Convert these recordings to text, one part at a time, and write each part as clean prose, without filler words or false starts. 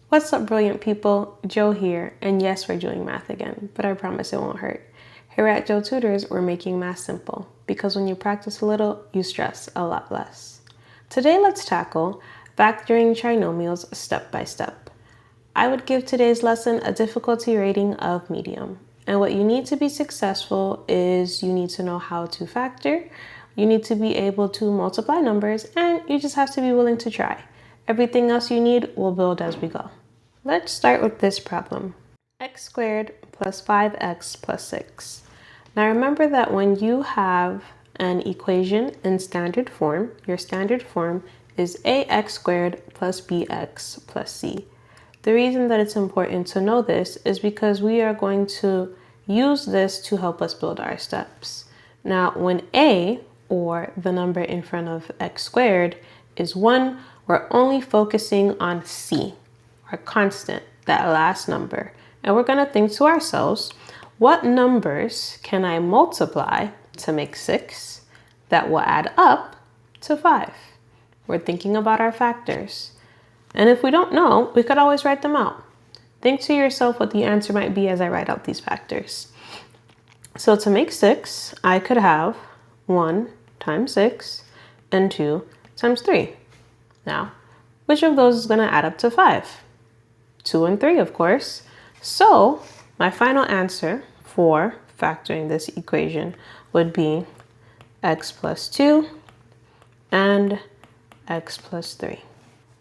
What's up, brilliant people? Joe here, and yes, we're doing math again, but I promise it won't hurt. Here at Joe Tutors, we're making math simple, because when you practice a little, you stress a lot less. Today, let's tackle factoring trinomials step by step. I would give today's lesson a difficulty rating of medium, and what you need to be successful is you need to know how to factor, you need to be able to multiply numbers, and you just have to be willing to try. Everything else you need will build as we go. Let's start with this problem. X squared plus 5x plus 6. Now remember that when you have an equation in standard form, your standard form is ax squared plus bx plus c. The reason that it's important to know this is because we are going to use this to help us build our steps. Now, when a, or the number in front of x squared, is 1, we're only focusing on c, our constant, that last number. And we're going to think to ourselves, what numbers can I multiply to make 6 that will add up to 5? We're thinking about our factors. And if we don't know, we could always write them out. Think to yourself what the answer might be as I write out these factors. So to make 6, I could have 1 times 6 and 2 times 3. Now, which of those is going to add up to 5? 2 and 3, of course. So my final answer for factoring this equation would be x plus 2 and x plus 3.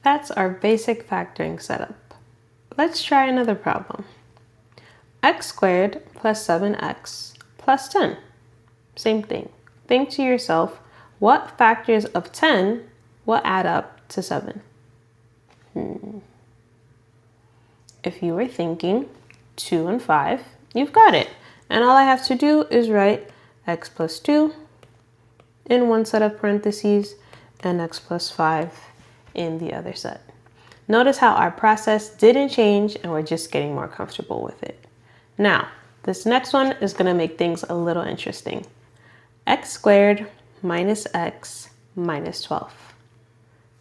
That's our basic factoring setup. Let's try another problem. X squared plus 7x plus 10. Same thing. Think to yourself, what factors of 10 will add up to 7? If you were thinking 2 and 5, you've got it. And all I have to do is write x plus 2 in one set of parentheses and x plus 5 in the other set. Notice how our process didn't change and we're just getting more comfortable with it. Now, this next one is going to make things a little interesting. X squared minus x minus 12.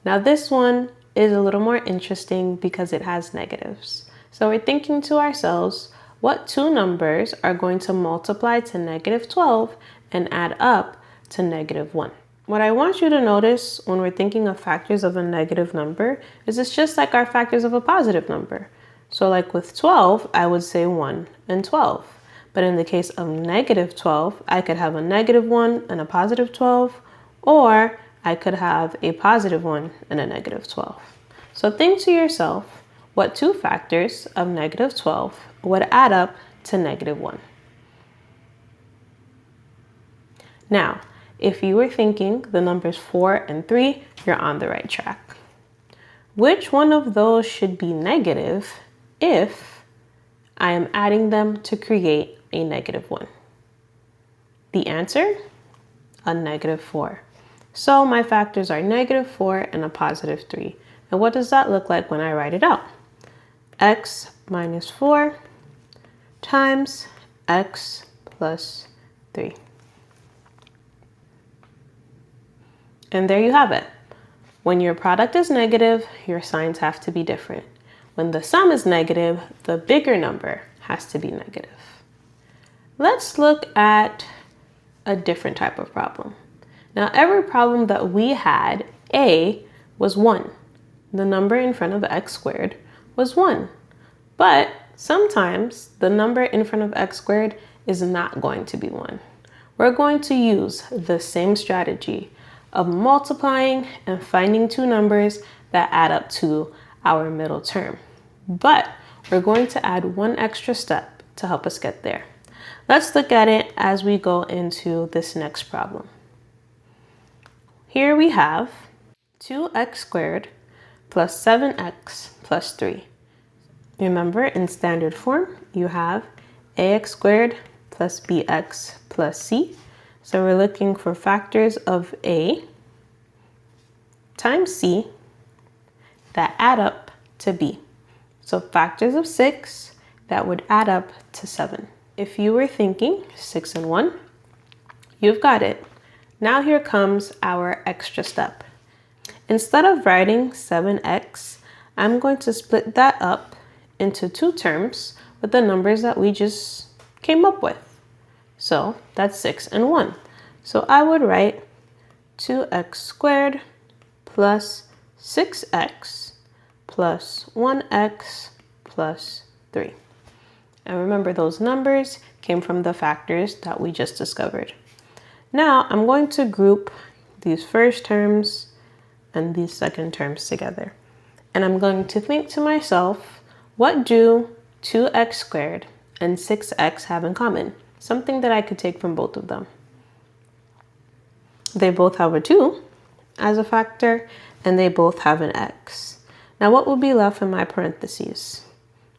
Now this one is a little more interesting because it has negatives. So we're thinking to ourselves, what two numbers are going to multiply to negative 12 and add up to negative 1? What I want you to notice when we're thinking of factors of a negative number is it's just like our factors of a positive number. So like with 12, I would say 1 and 12. But in the case of negative 12, I could have a negative 1 and a positive 12, or I could have a positive 1 and a negative 12. So think to yourself, what two factors of negative 12 would add up to negative 1? Now, if you were thinking the numbers 4 and 3, you're on the right track. Which one of those should be negative if I am adding them to create a negative 1? The answer? A negative 4. So my factors are negative 4 and a positive 3. And what does that look like when I write it out? X minus 4 times x plus 3. And there you have it. When your product is negative, your signs have to be different. When the sum is negative, the bigger number has to be negative. Let's look at a different type of problem. Now, every problem that we had, a was 1. The number in front of x squared was 1. But sometimes the number in front of x squared is not going to be 1. We're going to use the same strategy of multiplying and finding two numbers that add up to our middle term. But we're going to add one extra step to help us get there. Let's look at it as we go into this next problem. Here we have 2x squared plus 7x plus 3. Remember, in standard form, you have ax squared plus bx plus c. So we're looking for factors of a times c that add up to b. So factors of 6 that would add up to 7. If you were thinking 6 and 1, you've got it. Now here comes our extra step. Instead of writing 7x I'm going to split that up into two terms with the numbers that we just came up with. So that's 6 and 1. So I would write 2x² plus 6x plus 1x plus 3. And remember, those numbers came from the factors that we just discovered. Now I'm going to group these first terms and these second terms together. And I'm going to think to myself, what do 2x² and 6x have in common? Something that I could take from both of them. They both have a 2 as a factor, and they both have an x. Now what will be left in my parentheses?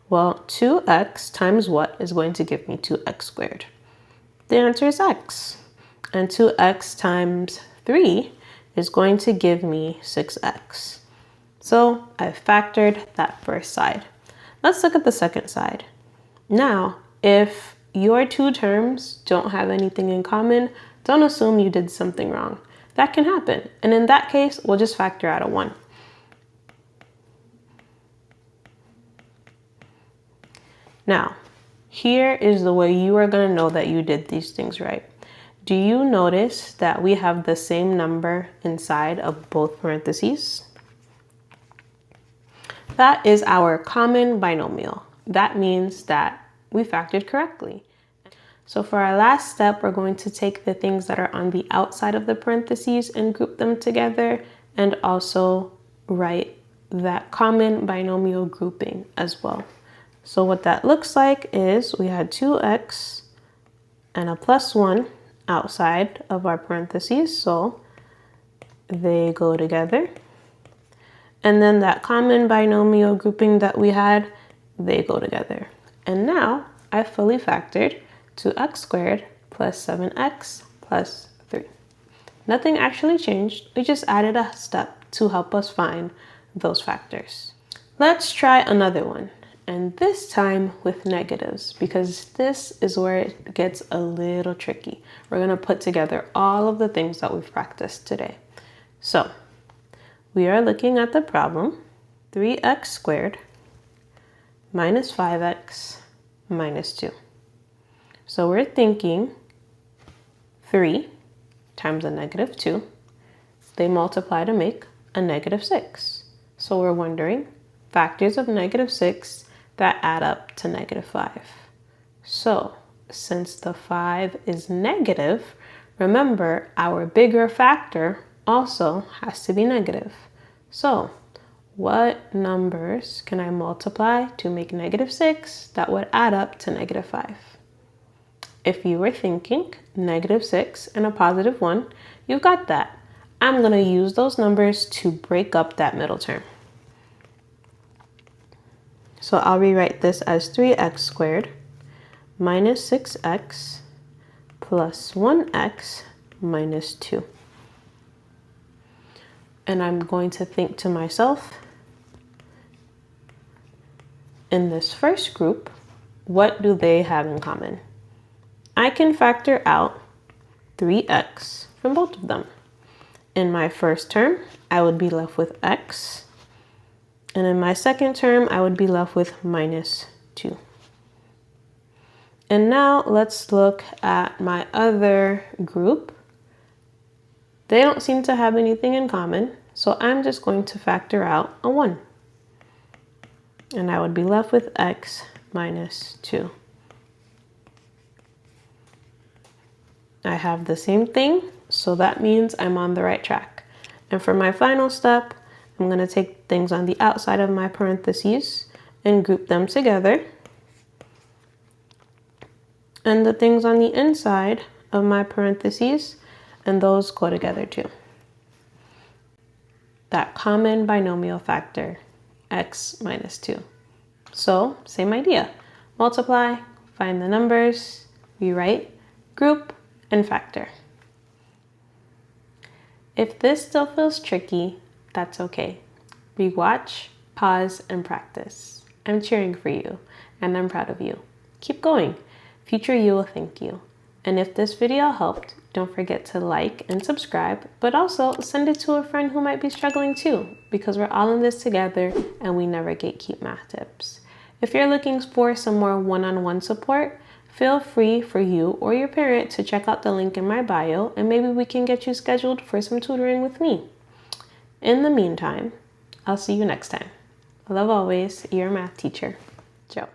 Well, 2x times what is going to give me 2x²? The answer is x. And 2x times 3 is going to give me 6x. So I factored that first side. Let's look at the second side. Now, if your two terms don't have anything in common, don't assume you did something wrong. That can happen. And in that case, we'll just factor out a 1. Now, here is the way you are going to know that you did these things right. Do you notice that we have the same number inside of both parentheses? That is our common binomial. That means that we factored correctly. So for our last step, we're going to take the things that are on the outside of the parentheses and group them together, and also write that common binomial grouping as well. So what that looks like is we had 2x and a plus 1 outside of our parentheses, so they go together. And then that common binomial grouping that we had, they go together. And now I fully factored 2x² plus 7x plus 3. Nothing actually changed. We just added a step to help us find those factors. Let's try another one. And this time with negatives, because this is where it gets a little tricky. We're going to put together all of the things that we've practiced today. So we are looking at the problem 3x² minus 5x minus 2. So we're thinking 3 times a negative 2, they multiply to make a negative 6. So we're wondering factors of negative 6 that add up to negative 5. So since the 5 is negative, remember our bigger factor also has to be negative. So what numbers can I multiply to make negative 6 that would add up to negative 5? If you were thinking negative 6 and a positive 1, you've got that. I'm going to use those numbers to break up that middle term. So I'll rewrite this as 3x² minus 6x plus 1x minus 2. And I'm going to think to myself, in this first group, what do they have in common? I can factor out 3x from both of them. In my first term, I would be left with x. And in my second term, I would be left with minus 2. And now let's look at my other group. They don't seem to have anything in common, so I'm just going to factor out a 1. And I would be left with x minus 2. I have the same thing, so that means I'm on the right track. And for my final step, I'm going to take things on the outside of my parentheses and group them together. And the things on the inside of my parentheses, and those go together too. That common binomial factor, x minus 2. So, same idea. Multiply, find the numbers, rewrite, group, and factor. If this still feels tricky, that's okay. Rewatch, pause, and practice. I'm cheering for you, and I'm proud of you. Keep going. Future you will thank you. And if this video helped, don't forget to like and subscribe, but also send it to a friend who might be struggling too, because we're all in this together and we never gatekeep math tips. If you're looking for some more one-on-one support, feel free for you or your parent to check out the link in my bio, and maybe we can get you scheduled for some tutoring with me. In the meantime, I'll see you next time. Love always, your math teacher, Jo.